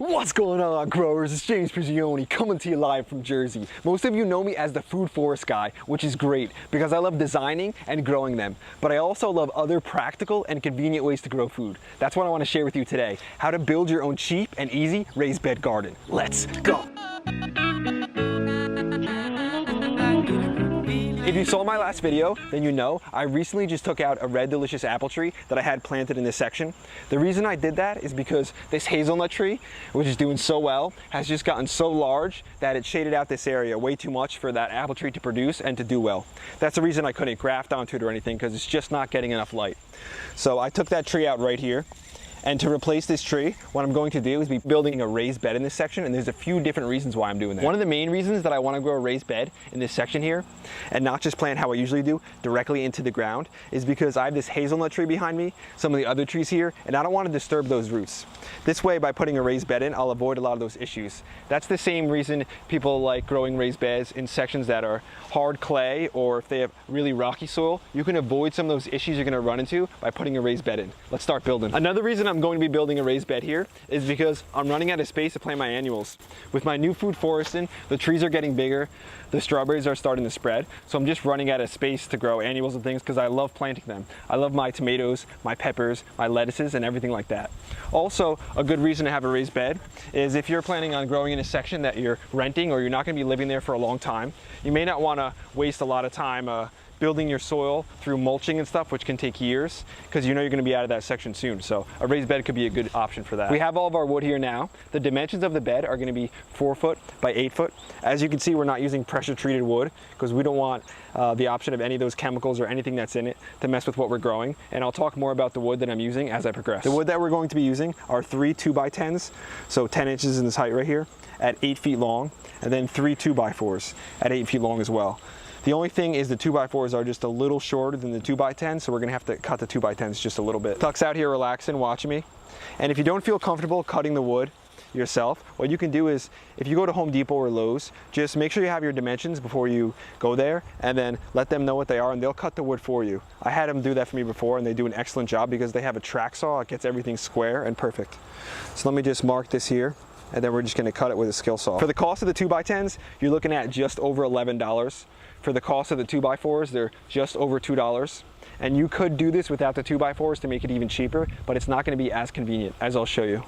What's going on, growers? It's James Prigioni coming to you live from Jersey. Most of you know me as the food forest guy, which is great because I love designing and growing them. But I also love other practical and convenient ways to grow food. That's what I want to share with you today. How to build your own cheap and easy raised bed garden. Let's go! If you saw my last video, then you know I recently just took out a red delicious apple tree that I had planted in this section. The reason I did that is because this hazelnut tree, which is doing so well, has just gotten so large that it shaded out this area way too much for that apple tree to produce and to do well. That's the reason I couldn't graft onto it or anything, because it's just not getting enough light. So I took that tree out right here. And to replace this tree, what I'm going to do is be building a raised bed in this section, and there's a few different reasons why I'm doing that. One of the main reasons that I want to grow a raised bed in this section here, and not just plant how I usually do, directly into the ground, is because I have this hazelnut tree behind me, some of the other trees here, and I don't want to disturb those roots. This way, by putting a raised bed in, I'll avoid a lot of those issues. That's the same reason people like growing raised beds in sections that are hard clay, or if they have really rocky soil. You can avoid some of those issues you're going to run into by putting a raised bed in. Let's start building. Another reason I'm going to be building a raised bed here is because I'm running out of space to plant my annuals. With my new food forest in, the trees are getting bigger, the strawberries are starting to spread, so I'm just running out of space to grow annuals and things because I love planting them. I love my tomatoes, my peppers, my lettuces, and everything like that. Also, a good reason to have a raised bed is if you're planning on growing in a section that you're renting or you're not going to be living there for a long time, you may not want to waste a lot of time building your soil through mulching and stuff, which can take years because you know you're going to be out of that section soon. So a raised bed could be a good option for that. We have all of our wood here now. The dimensions of the bed are going to be 4 foot by 8 foot. As you can see, we're not using pressure treated wood because we don't want the option of any of those chemicals or anything that's in it to mess with what we're growing. And I'll talk more about the wood that I'm using as I progress. The wood that we're going to be using are 3 2x10s, so 10 inches in this height right here, at 8 feet long, and then 3 2x4s at 8 feet long as well. The only thing is the 2x4s are just a little shorter than the 2x10s, so we're gonna have to cut the 2x10s just a little bit. Tuck's out here relaxing, watching me. And if you don't feel comfortable cutting the wood yourself, what you can do is, if you go to Home Depot or Lowe's, just make sure you have your dimensions before you go there, and then let them know what they are, and they'll cut the wood for you. I had them do that for me before, and they do an excellent job because they have a track saw. It gets everything square and perfect. So let me just mark this here, and then we're just gonna cut it with a skill saw. For the cost of the 2x10s, you're looking at just over $11. For the cost of the 2x4s, they're just over $2. And you could do this without the 2x4s to make it even cheaper, but it's not going to be as convenient, as I'll show you.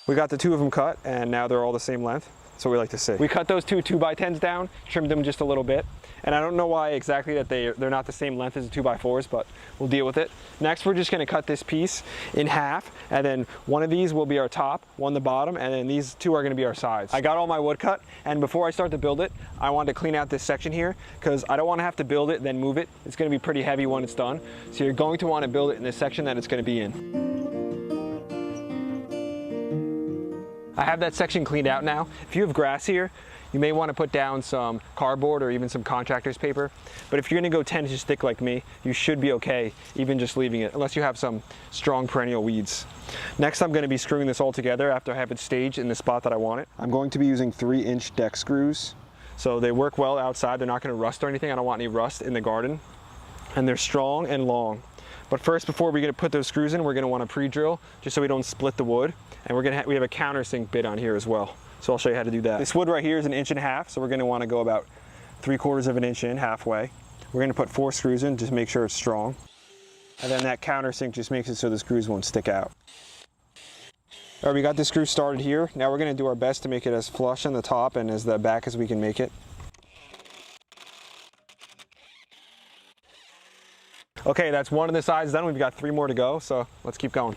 We got the 2 of them cut, and now they're all the same length. That's what we like to see. We cut those 2 2x10s down, trimmed them just a little bit. And I don't know why exactly that they're not the same length as the 2x4s, but we'll deal with it. Next, we're just gonna cut this piece in half, and then one of these will be our top, one the bottom, and then these 2 are gonna be our sides. I got all my wood cut, and before I start to build it, I wanted to clean out this section here, because I don't wanna have to build it, then move it. It's gonna be pretty heavy when it's done. So you're going to wanna build it in the section that it's gonna be in. I have that section cleaned out now. If you have grass here, you may want to put down some cardboard or even some contractor's paper. But if you're going to go 10 inches thick like me, you should be okay even just leaving it, unless you have some strong perennial weeds. Next, I'm going to be screwing this all together after I have it staged in the spot that I want it. I'm going to be using 3-inch deck screws. So they work well outside. They're not going to rust or anything. I don't want any rust in the garden. And they're strong and long. But first, before we're going to put those screws in, we're going to want to pre-drill just so we don't split the wood. And we have a countersink bit on here as well. So I'll show you how to do that. This wood right here is 1.5 inches, so we're going to want to go about 3/4 of an inch in, halfway. We're going to put 4 screws in, just make sure it's strong. And then that countersink just makes it so the screws won't stick out. All right, we got the screw started here. Now we're going to do our best to make it as flush on the top and as the back as we can make it. Okay, that's one of the sides done. We've got 3 more to go, so let's keep going.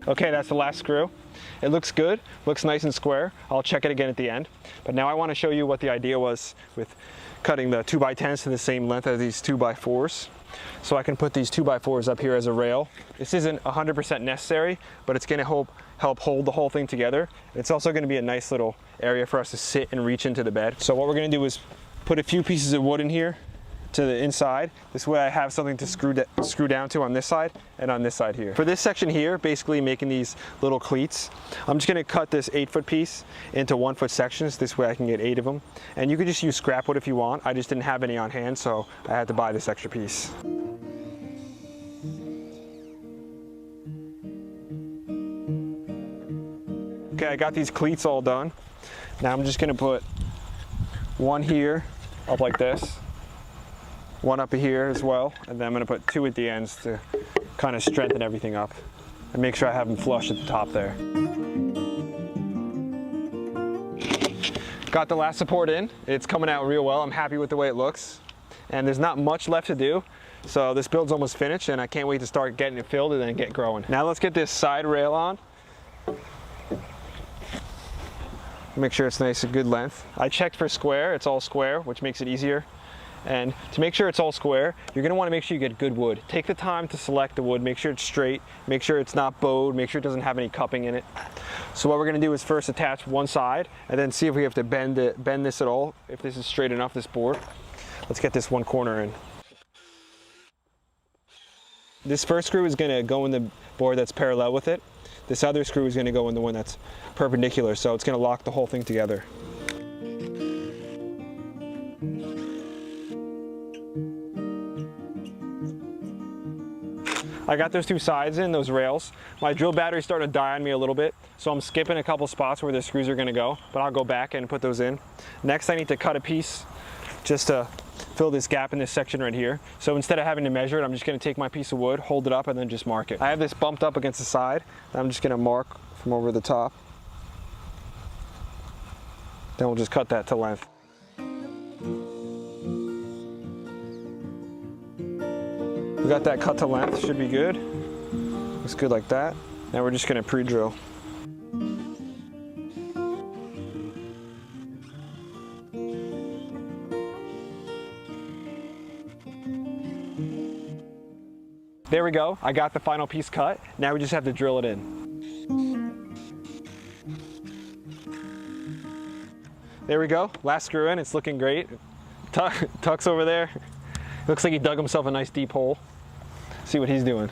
Okay, that's the last screw. It looks good, looks nice and square. I'll check it again at the end. But now I want to show you what the idea was with cutting the 2x10s to the same length as these 2x4s. So I can put these 2x4s up here as a rail. This isn't 100% necessary, but it's going to help hold the whole thing together. It's also going to be a nice little area for us to sit and reach into the bed. So what we're going to do is put a few pieces of wood in here to the inside. This way I have something to screw down to on this side and on this side here. For this section here, basically making these little cleats, I'm just gonna cut this 8-foot piece into 1-foot sections. This way I can get 8 of them. And you could just use scrap wood if you want. I just didn't have any on hand, so I had to buy this extra piece. Okay, I got these cleats all done. Now I'm just gonna put one here up like this, one up here as well, and then I'm gonna put 2 at the ends to kind of strengthen everything up and make sure I have them flush at the top there. Got the last support in. It's coming out real well. I'm happy with the way it looks. And there's not much left to do. So this build's almost finished and I can't wait to start getting it filled and then get growing. Now let's get this side rail on. Make sure it's nice and good length. I checked for square, it's all square, which makes it easier. And to make sure it's all square, you're gonna wanna make sure you get good wood. Take the time to select the wood, make sure it's straight, make sure it's not bowed, make sure it doesn't have any cupping in it. So what we're gonna do is first attach one side and then see if we have to bend this at all, if this is straight enough, this board. Let's get this one corner in. This first screw is gonna go in the board that's parallel with it. This other screw is gonna go in the one that's perpendicular, so it's gonna lock the whole thing together. I got those 2 sides in, those rails. My drill battery's starting to die on me a little bit, so I'm skipping a couple spots where the screws are gonna go, but I'll go back and put those in. Next, I need to cut a piece just to fill this gap in this section right here. So instead of having to measure it, I'm just gonna take my piece of wood, hold it up, and then just mark it. I have this bumped up against the side, and I'm just gonna mark from over the top. Then we'll just cut that to length. We got that cut to length, should be good. Looks good like that. Now we're just gonna pre-drill. There we go, I got the final piece cut. Now we just have to drill it in. There we go, last screw in, it's looking great. Tuck's over there. Looks like he dug himself a nice deep hole. See what he's doing.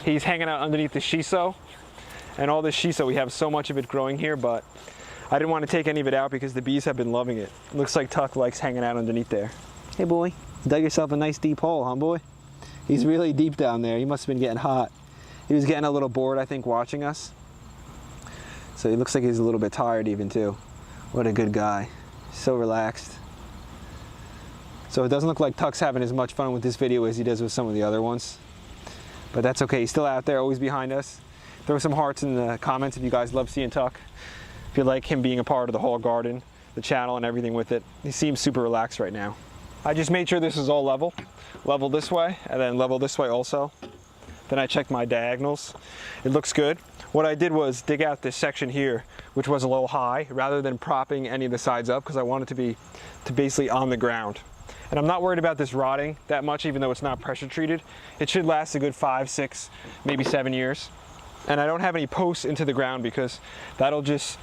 He's hanging out underneath the shiso. And all this shiso, we have so much of it growing here, but I didn't want to take any of it out because the bees have been loving it. Looks like Tuck likes hanging out underneath there. Hey boy, dug yourself a nice deep hole, huh boy? He's really deep down there. He must have been getting hot. He was getting a little bored, I think, watching us. So he looks like he's a little bit tired even too. What a good guy. So relaxed. So it doesn't look like Tuck's having as much fun with this video as he does with some of the other ones. But that's okay, he's still out there, always behind us. Throw some hearts in the comments if you guys love seeing Tuck. If you like him being a part of the whole garden, the channel and everything with it. He seems super relaxed right now. I just made sure this is all level. Level this way, and then level this way also. Then I checked my diagonals. It looks good. What I did was dig out this section here, which was a little high, rather than propping any of the sides up, because I wanted to be basically on the ground. And I'm not worried about this rotting that much, even though it's not pressure treated. It should last a good 5, 6, maybe 7 years. And I don't have any posts into the ground because that'll just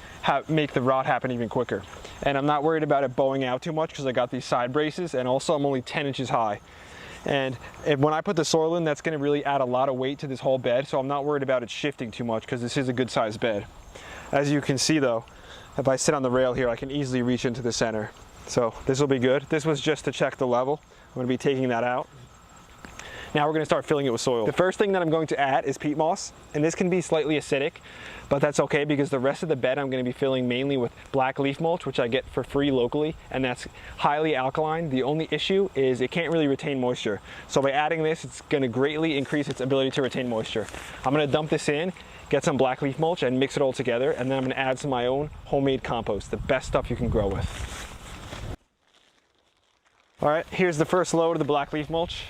make the rot happen even quicker. And I'm not worried about it bowing out too much because I got these side braces, and also I'm only 10 inches high. And when I put the soil in, that's going to really add a lot of weight to this whole bed, so I'm not worried about it shifting too much because this is a good sized bed. As you can see though, if I sit on the rail here, I can easily reach into the center. So this will be good. This was just to check the level. I'm going to be taking that out. Now we're going to start filling it with soil. The first thing that I'm going to add is peat moss, and this can be slightly acidic, but that's okay because the rest of the bed I'm going to be filling mainly with black leaf mulch, which I get for free locally, and that's highly alkaline. The only issue is it can't really retain moisture. So by adding this, it's going to greatly increase its ability to retain moisture. I'm going to dump this in, get some black leaf mulch and mix it all together, and then I'm going to add some of my own homemade compost, the best stuff you can grow with. All right, here's the first load of the black leaf mulch.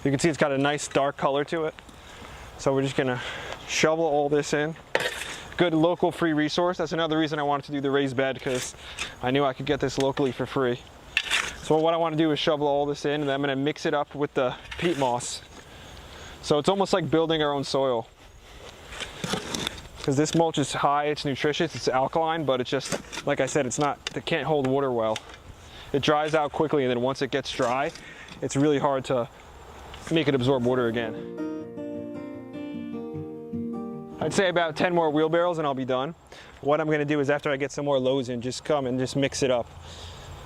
You can see it's got a nice dark color to it. So we're just gonna shovel all this in. Good local free resource. That's another reason I wanted to do the raised bed, because I knew I could get this locally for free. So what I want to do is shovel all this in, and then I'm gonna mix it up with the peat moss. So it's almost like building our own soil. because this mulch is high, it's nutritious, it's alkaline, but it's just, like I said, it can't hold water well. It dries out quickly, and then once it gets dry, it's really hard to make it absorb water again. I'd say about 10 more wheelbarrows and I'll be done. What I'm gonna do is after I get some more loads in, just come and just mix it up.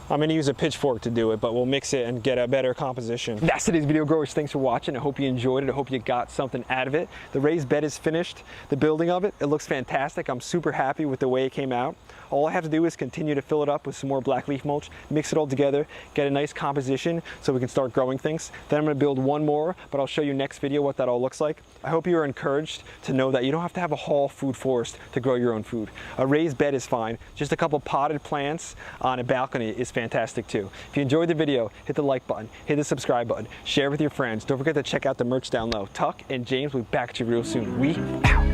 I'm gonna use a pitchfork to do it, but we'll mix it and get a better composition. That's today's video, growers. Thanks for watching. I hope you enjoyed it. I hope you got something out of it. The raised bed is finished. The building of it, it looks fantastic. I'm super happy with the way it came out. All I have to do is continue to fill it up with some more black leaf mulch, mix it all together, get a nice composition so we can start growing things. Then I'm gonna build one more, but I'll show you next video what that all looks like. I hope you are encouraged to know that you don't have to have a whole food forest to grow your own food. A raised bed is fine. Just a couple potted plants on a balcony is fantastic too. If you enjoyed the video, hit the like button, hit the subscribe button, share with your friends. Don't forget to check out the merch down low. Tuck and James will be back to you real soon. We out.